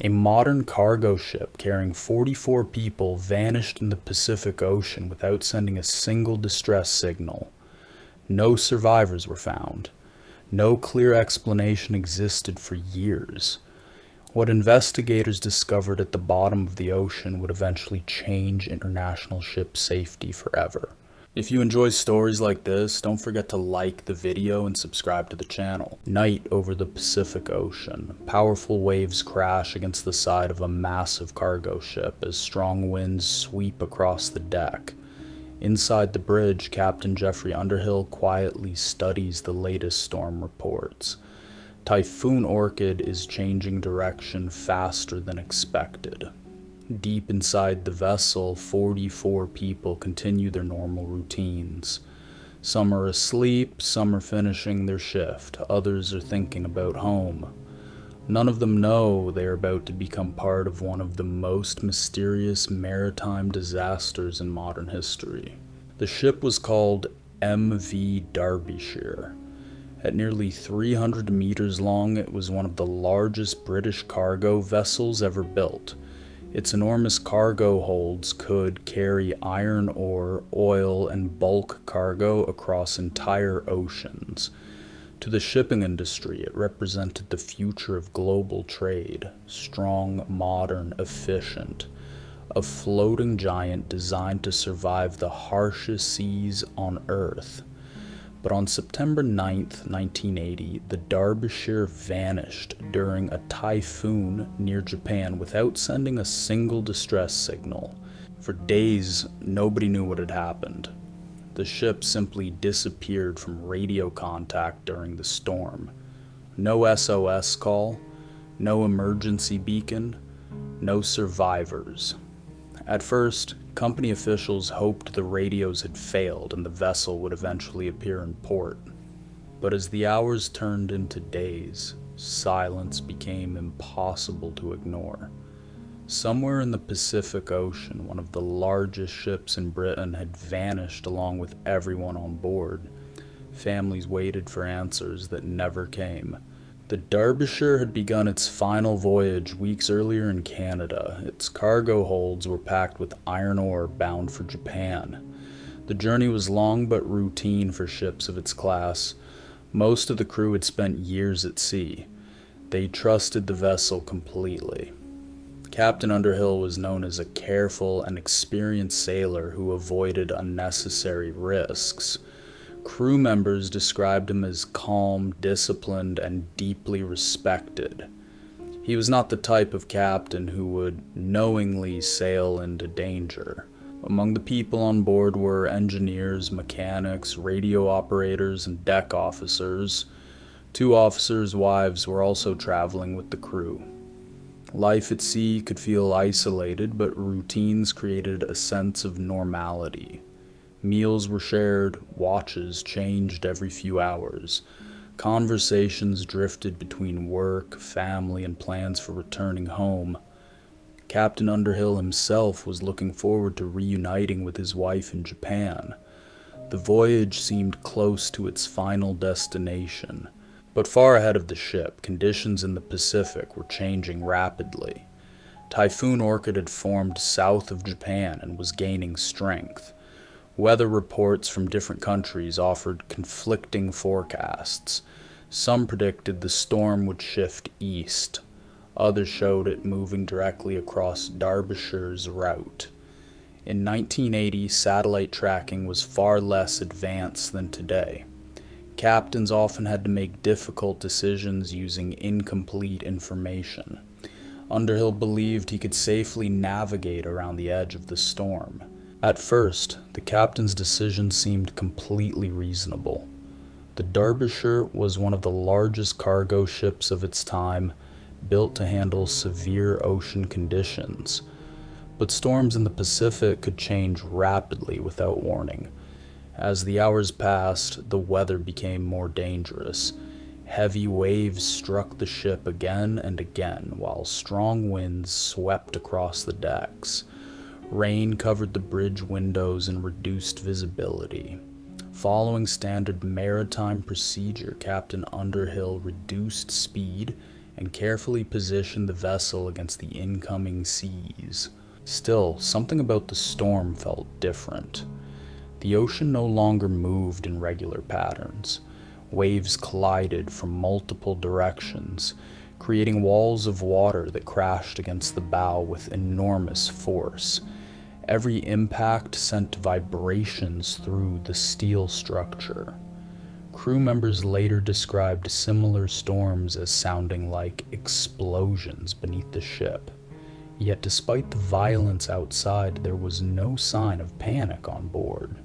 A modern cargo ship carrying 44 people vanished in the Pacific Ocean without sending a single distress signal. No survivors were found. No clear explanation existed for years. What investigators discovered at the bottom of the ocean would eventually change international ship safety forever. If you enjoy stories like this, don't forget to like the video and subscribe to the channel. Night over the Pacific Ocean. Powerful waves crash against the side of a massive cargo ship as strong winds sweep across the deck. Inside the bridge, Captain Jeffrey Underhill quietly studies the latest storm reports. Typhoon Orchid is changing direction faster than expected. Deep inside the vessel, 44 people continue their normal routines. Some are asleep, some are finishing their shift, others are thinking about home. None of them know they are about to become part of one of the most mysterious maritime disasters in modern history. The ship was called MV Derbyshire. At nearly 300 meters long, it was one of the largest British cargo vessels ever built. Its enormous cargo holds could carry iron ore, oil, and bulk cargo across entire oceans. To the shipping industry, it represented the future of global trade, strong, modern, efficient. A floating giant designed to survive the harshest seas on Earth. But on September 9th, 1980, the Derbyshire vanished during a typhoon near Japan without sending a single distress signal. For days, nobody knew what had happened. The ship simply disappeared from radio contact during the storm. No SOS call, no emergency beacon, no survivors. At first, company officials hoped the radios had failed and the vessel would eventually appear in port. But as the hours turned into days, silence became impossible to ignore. Somewhere in the Pacific Ocean, one of the largest ships in Britain had vanished along with everyone on board. Families waited for answers that never came. The Derbyshire had begun its final voyage weeks earlier in Canada. Its cargo holds were packed with iron ore bound for Japan. The journey was long but routine for ships of its class. Most of the crew had spent years at sea. They trusted the vessel completely. Captain Underhill was known as a careful and experienced sailor who avoided unnecessary risks. Crew members described him as calm, disciplined, and deeply respected. He was not the type of captain who would knowingly sail into danger. Among the people on board were engineers, mechanics, radio operators, and deck officers. 2 officers' wives were also traveling with the crew. Life at sea could feel isolated, but routines created a sense of normality. Meals were shared, watches changed every few hours. Conversations drifted between work, family, and plans for returning home. Captain Underhill himself was looking forward to reuniting with his wife in Japan. The voyage seemed close to its final destination. But far ahead of the ship, conditions in the Pacific were changing rapidly. Typhoon Orchid had formed south of Japan and was gaining strength. Weather reports from different countries offered conflicting forecasts. Some predicted the storm would shift east. Others showed it moving directly across Derbyshire's route. In 1980, satellite tracking was far less advanced than today. Captains often had to make difficult decisions using incomplete information. Underhill believed he could safely navigate around the edge of the storm. At first, the captain's decision seemed completely reasonable. The Derbyshire was one of the largest cargo ships of its time, built to handle severe ocean conditions. But storms in the Pacific could change rapidly without warning. As the hours passed, the weather became more dangerous. Heavy waves struck the ship again and again, while strong winds swept across the decks. Rain covered the bridge windows and reduced visibility. Following standard maritime procedure, Captain Underhill reduced speed and carefully positioned the vessel against the incoming seas. Still, something about the storm felt different. The ocean no longer moved in regular patterns. Waves collided from multiple directions, creating walls of water that crashed against the bow with enormous force. Every impact sent vibrations through the steel structure. Crew members later described similar storms as sounding like explosions beneath the ship. Yet despite the violence outside, there was no sign of panic on board.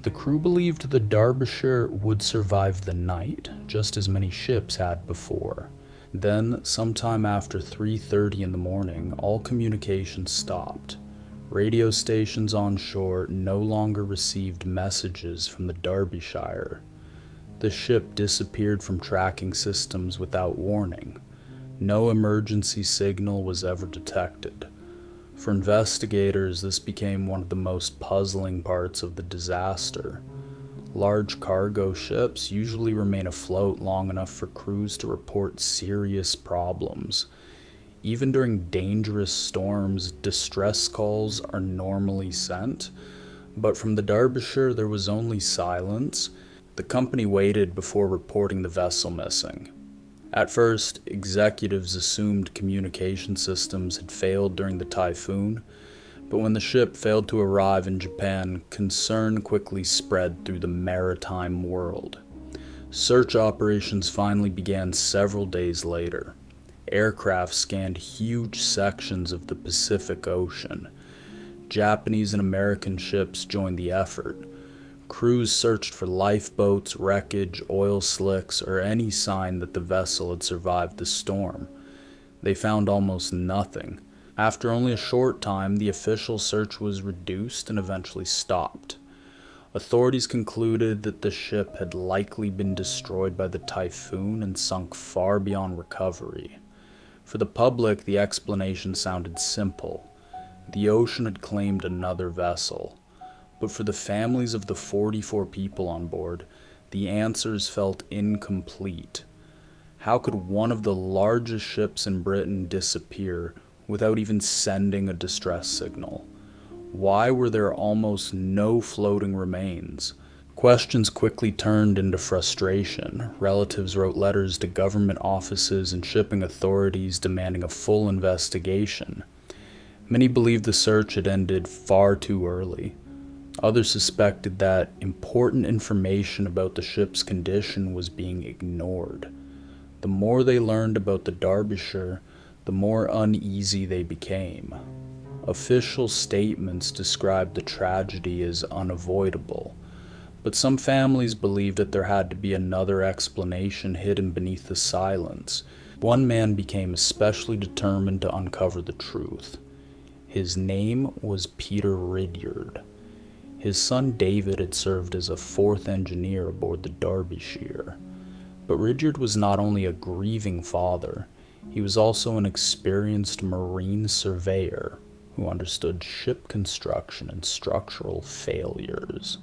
The crew believed the Derbyshire would survive the night, just as many ships had before. Then, sometime after 3:30 in the morning, all communication stopped. Radio stations on shore no longer received messages from the Derbyshire. The ship disappeared from tracking systems without warning. No emergency signal was ever detected. For investigators, this became one of the most puzzling parts of the disaster. Large cargo ships usually remain afloat long enough for crews to report serious problems. Even during dangerous storms, distress calls are normally sent, but from the Derbyshire there was only silence. The company waited before reporting the vessel missing. At first, executives assumed communication systems had failed during the typhoon, but when the ship failed to arrive in Japan, concern quickly spread through the maritime world. Search operations finally began several days later. Aircraft scanned huge sections of the Pacific Ocean. Japanese and American ships joined the effort. Crews searched for lifeboats, wreckage, oil slicks, or any sign that the vessel had survived the storm. They found almost nothing. After only a short time, the official search was reduced and eventually stopped. Authorities concluded that the ship had likely been destroyed by the typhoon and sunk far beyond recovery. For the public, the explanation sounded simple. The ocean had claimed another vessel. But for the families of the 44 people on board, the answers felt incomplete. How could one of the largest ships in Britain disappear without even sending a distress signal? Why were there almost no floating remains? Questions quickly turned into frustration. Relatives wrote letters to government offices and shipping authorities demanding a full investigation. Many believed the search had ended far too early. Others suspected that important information about the ship's condition was being ignored. The more they learned about the Derbyshire, the more uneasy they became. Official statements described the tragedy as unavoidable, but some families believed that there had to be another explanation hidden beneath the silence. One man became especially determined to uncover the truth. His name was Peter Ridyard. His son David had served as a fourth engineer aboard the Derbyshire. But Ridyard was not only a grieving father, he was also an experienced marine surveyor who understood ship construction and structural failures.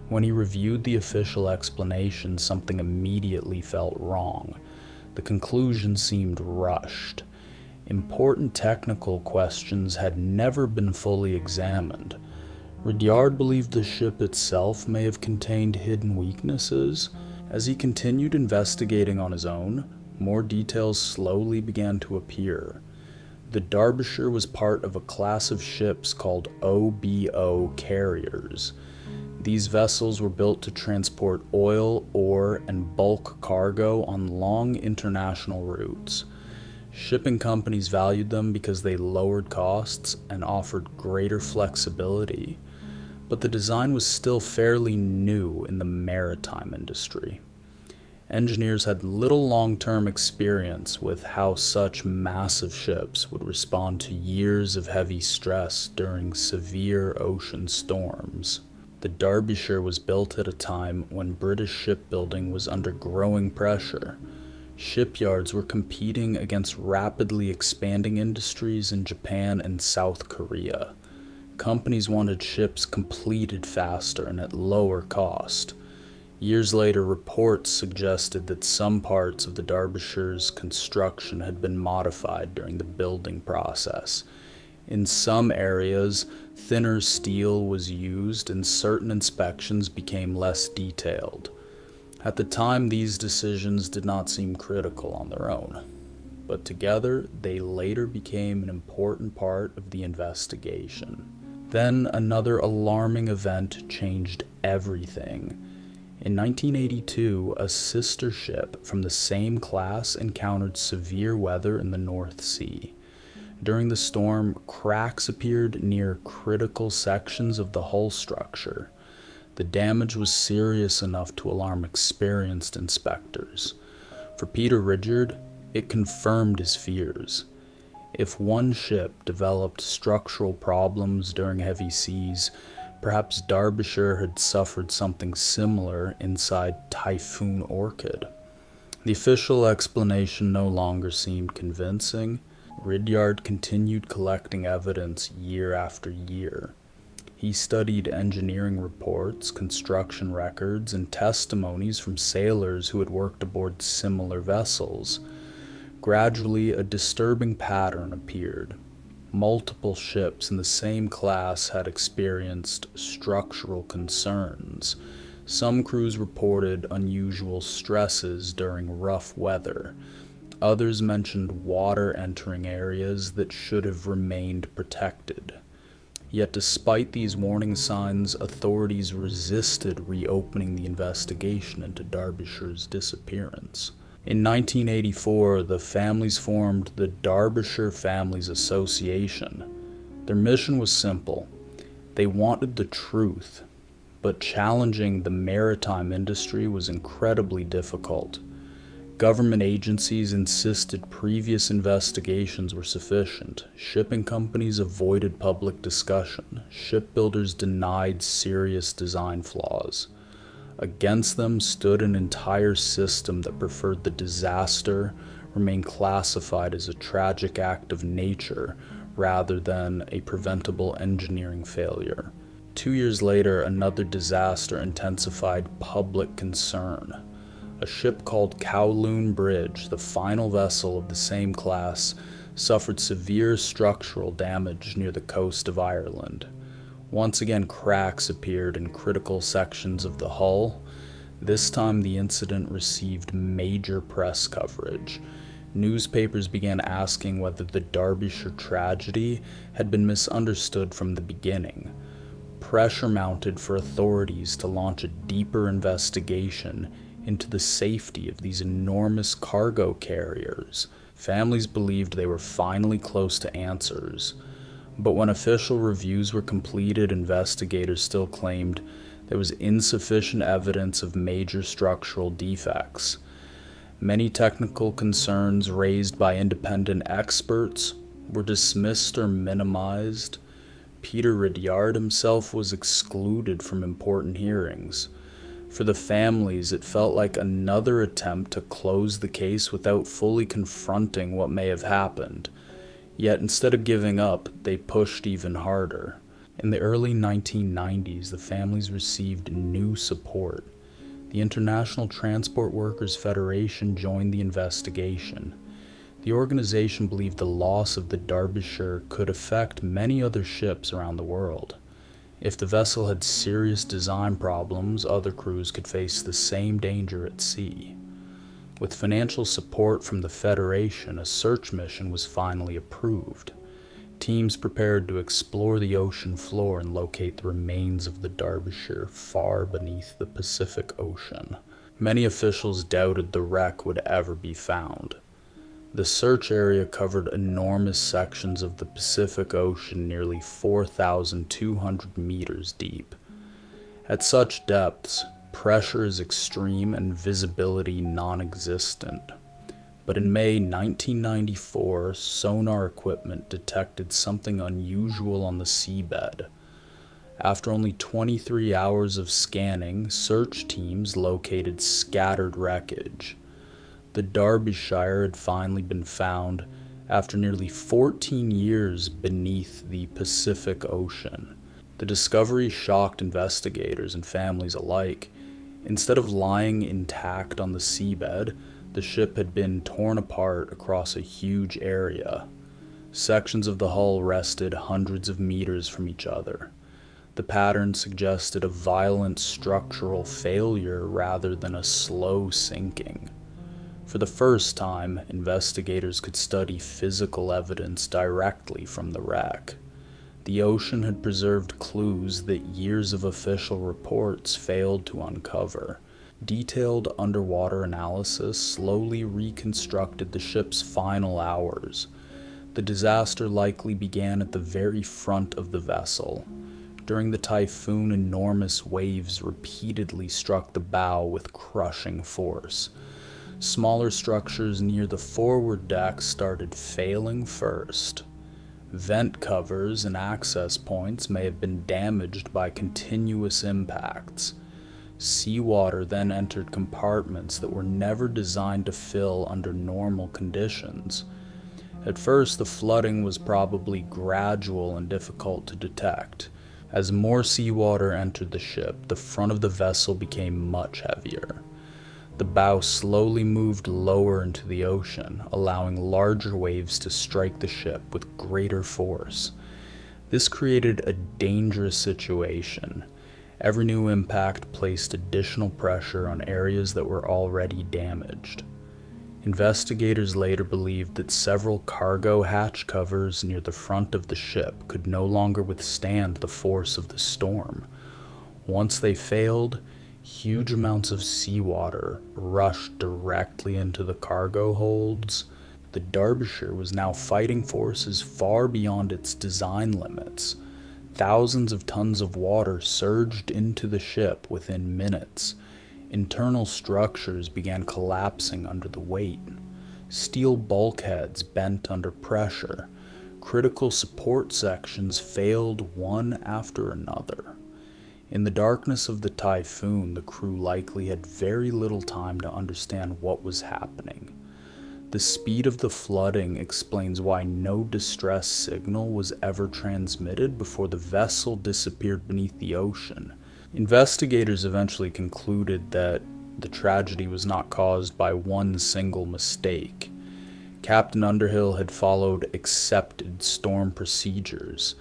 When he reviewed the official explanation, something immediately felt wrong. The conclusion seemed rushed. Important technical questions had never been fully examined. Ridyard believed the ship itself may have contained hidden weaknesses. As he continued investigating on his own, more details slowly began to appear. The Derbyshire was part of a class of ships called OBO carriers. These vessels were built to transport oil, ore, and bulk cargo on long international routes. Shipping companies valued them because they lowered costs and offered greater flexibility. But the design was still fairly new in the maritime industry. Engineers had little long-term experience with how such massive ships would respond to years of heavy stress during severe ocean storms. The Derbyshire was built at a time when British shipbuilding was under growing pressure. Shipyards were competing against rapidly expanding industries in Japan and South Korea. Companies wanted ships completed faster and at lower cost. Years later, reports suggested that some parts of the Derbyshire's construction had been modified during the building process. In some areas, thinner steel was used and certain inspections became less detailed. At the time, these decisions did not seem critical on their own, but together they later became an important part of the investigation. Then another alarming event changed everything. In 1982, a sister ship from the same class encountered severe weather in the North Sea. During the storm, cracks appeared near critical sections of the hull structure. The damage was serious enough to alarm experienced inspectors. For Peter Ridyard, it confirmed his fears. If one ship developed structural problems during heavy seas, perhaps Derbyshire had suffered something similar inside Typhoon Orchid. The official explanation no longer seemed convincing. Ridyard continued collecting evidence year after year. He studied engineering reports, construction records, and testimonies from sailors who had worked aboard similar vessels. Gradually, a disturbing pattern appeared. Multiple ships in the same class had experienced structural concerns. Some crews reported unusual stresses during rough weather. Others mentioned water entering areas that should have remained protected. Yet despite these warning signs, authorities resisted reopening the investigation into Derbyshire's disappearance. In 1984, the families formed the Derbyshire Families Association. Their mission was simple. They wanted the truth, but challenging the maritime industry was incredibly difficult. Government agencies insisted previous investigations were sufficient. Shipping companies avoided public discussion. Shipbuilders denied serious design flaws. Against them stood an entire system that preferred the disaster remain classified as a tragic act of nature rather than a preventable engineering failure. 2 years later, another disaster intensified public concern. A ship called Kowloon Bridge, the final vessel of the same class, suffered severe structural damage near the coast of Ireland. Once again, cracks appeared in critical sections of the hull. This time, the incident received major press coverage. Newspapers began asking whether the Derbyshire tragedy had been misunderstood from the beginning. Pressure mounted for authorities to launch a deeper investigation into the safety of these enormous cargo carriers. Families believed they were finally close to answers. But when official reviews were completed, investigators still claimed there was insufficient evidence of major structural defects. Many technical concerns raised by independent experts were dismissed or minimized. Peter Ridyard himself was excluded from important hearings. For the families, it felt like another attempt to close the case without fully confronting what may have happened. Yet instead of giving up, they pushed even harder. In the early 1990s, the families received new support. The International Transport Workers Federation joined the investigation. The organization believed the loss of the Derbyshire could affect many other ships around the world. If the vessel had serious design problems, other crews could face the same danger at sea. With financial support from the Federation, a search mission was finally approved. Teams prepared to explore the ocean floor and locate the remains of the Derbyshire far beneath the Pacific Ocean. Many officials doubted the wreck would ever be found. The search area covered enormous sections of the Pacific Ocean, nearly 4,200 meters deep. At such depths, pressure is extreme and visibility non-existent. But in May 1994, sonar equipment detected something unusual on the seabed. After only 23 hours of scanning, search teams located scattered wreckage. The Derbyshire had finally been found after nearly 14 years beneath the Pacific Ocean. The discovery shocked investigators and families alike. Instead of lying intact on the seabed, the ship had been torn apart across a huge area. Sections of the hull rested hundreds of meters from each other. The pattern suggested a violent structural failure rather than a slow sinking. For the first time, investigators could study physical evidence directly from the wreck. The ocean had preserved clues that years of official reports failed to uncover. Detailed underwater analysis slowly reconstructed the ship's final hours. The disaster likely began at the very front of the vessel. During the typhoon, enormous waves repeatedly struck the bow with crushing force. Smaller structures near the forward deck started failing first. Vent covers and access points may have been damaged by continuous impacts. Seawater then entered compartments that were never designed to fill under normal conditions. At first, the flooding was probably gradual and difficult to detect. As more seawater entered the ship, the front of the vessel became much heavier. The bow slowly moved lower into the ocean, allowing larger waves to strike the ship with greater force. This created a dangerous situation. Every new impact placed additional pressure on areas that were already damaged. Investigators later believed that several cargo hatch covers near the front of the ship could no longer withstand the force of the storm. Once they failed, huge amounts of seawater rushed directly into the cargo holds. The Derbyshire was now fighting forces far beyond its design limits. Thousands of tons of water surged into the ship within minutes. Internal structures began collapsing under the weight. Steel bulkheads bent under pressure. Critical support sections failed one after another. In the darkness of the typhoon, the crew likely had very little time to understand what was happening. The speed of the flooding explains why no distress signal was ever transmitted before the vessel disappeared beneath the ocean. Investigators eventually concluded that the tragedy was not caused by one single mistake. Captain Underhill had followed accepted storm procedures.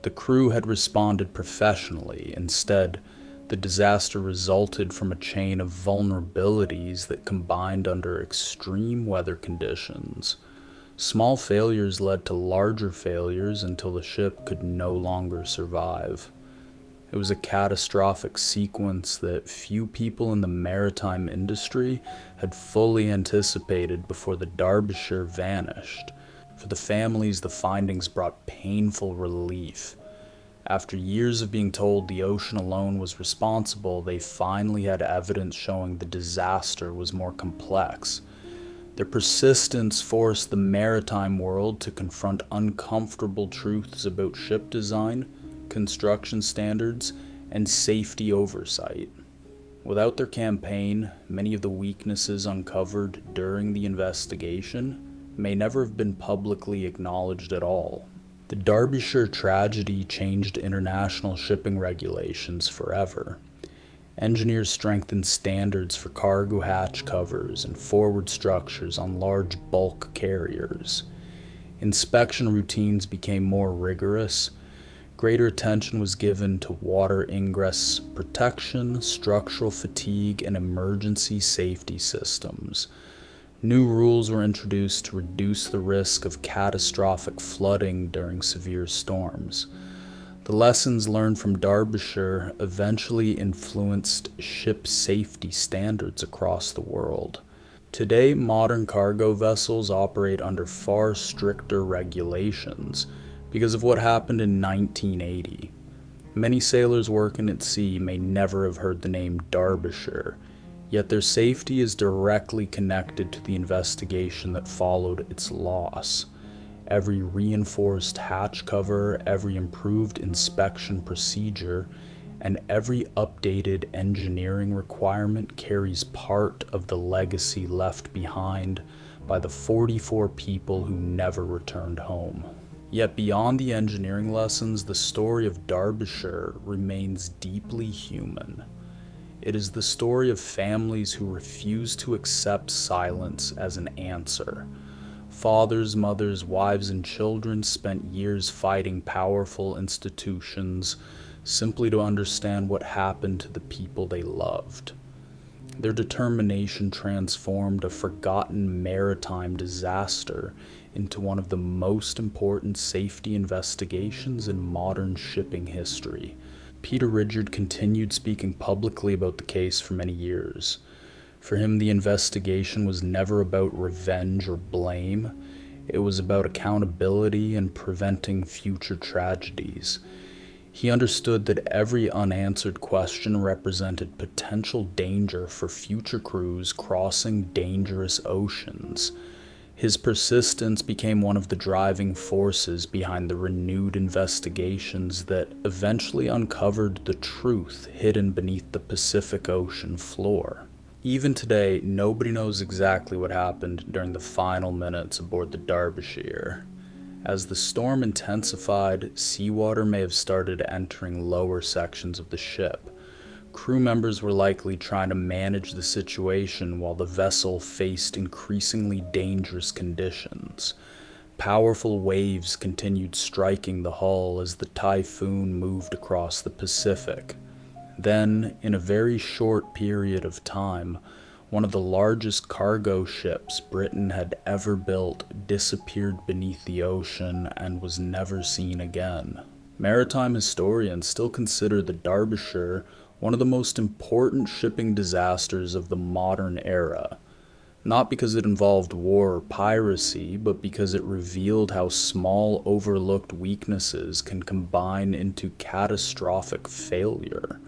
The crew had responded professionally. Instead, the disaster resulted from a chain of vulnerabilities that combined under extreme weather conditions. Small failures led to larger failures until the ship could no longer survive. It was a catastrophic sequence that few people in the maritime industry had fully anticipated before the Derbyshire vanished. For the families, the findings brought painful relief. After years of being told the ocean alone was responsible, they finally had evidence showing the disaster was more complex. Their persistence forced the maritime world to confront uncomfortable truths about ship design, construction standards, and safety oversight. Without their campaign, many of the weaknesses uncovered during the investigation may never have been publicly acknowledged at all. The Derbyshire tragedy changed international shipping regulations forever. Engineers strengthened standards for cargo hatch covers and forward structures on large bulk carriers. Inspection routines became more rigorous. Greater attention was given to water ingress protection, structural fatigue, and emergency safety systems. New rules were introduced to reduce the risk of catastrophic flooding during severe storms. The lessons learned from Derbyshire eventually influenced ship safety standards across the world. Today, modern cargo vessels operate under far stricter regulations because of what happened in 1980. Many sailors working at sea may never have heard the name Derbyshire, yet their safety is directly connected to the investigation that followed its loss. Every reinforced hatch cover, every improved inspection procedure, and every updated engineering requirement carries part of the legacy left behind by the 44 people who never returned home. Yet beyond the engineering lessons, the story of Derbyshire remains deeply human. It is the story of families who refuse to accept silence as an answer. Fathers, mothers, wives, and children spent years fighting powerful institutions simply to understand what happened to the people they loved. Their determination transformed a forgotten maritime disaster into one of the most important safety investigations in modern shipping history. Peter Ridyard continued speaking publicly about the case for many years. For him, the investigation was never about revenge or blame. It was about accountability and preventing future tragedies. He understood that every unanswered question represented potential danger for future crews crossing dangerous oceans. His persistence became one of the driving forces behind the renewed investigations that eventually uncovered the truth hidden beneath the Pacific Ocean floor. Even today, nobody knows exactly what happened during the final minutes aboard the Derbyshire. As the storm intensified, seawater may have started entering lower sections of the ship. Crew members were likely trying to manage the situation while the vessel faced increasingly dangerous conditions. Powerful waves continued striking the hull as the typhoon moved across the Pacific. Then, in a very short period of time, one of the largest cargo ships Britain had ever built disappeared beneath the ocean and was never seen again. Maritime historians still consider the Derbyshire one of the most important shipping disasters of the modern era, not because it involved war or piracy, but because it revealed how small overlooked weaknesses can combine into catastrophic failure.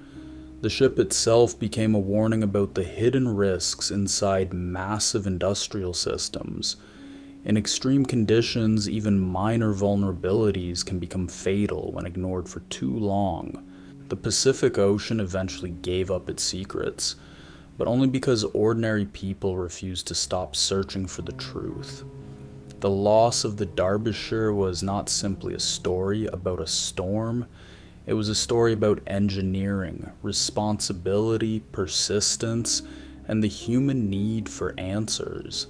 The ship itself became a warning about the hidden risks inside massive industrial systems. In extreme conditions, even minor vulnerabilities can become fatal when ignored for too long. The Pacific Ocean eventually gave up its secrets, but only because ordinary people refused to stop searching for the truth. The loss of the Derbyshire was not simply a story about a storm. It was a story about engineering, responsibility, persistence, and the human need for answers.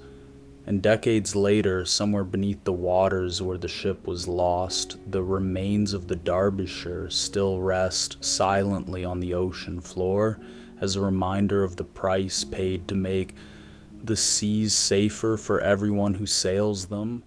And decades later, somewhere beneath the waters where the ship was lost, the remains of the Derbyshire still rest silently on the ocean floor as a reminder of the price paid to make the seas safer for everyone who sails them.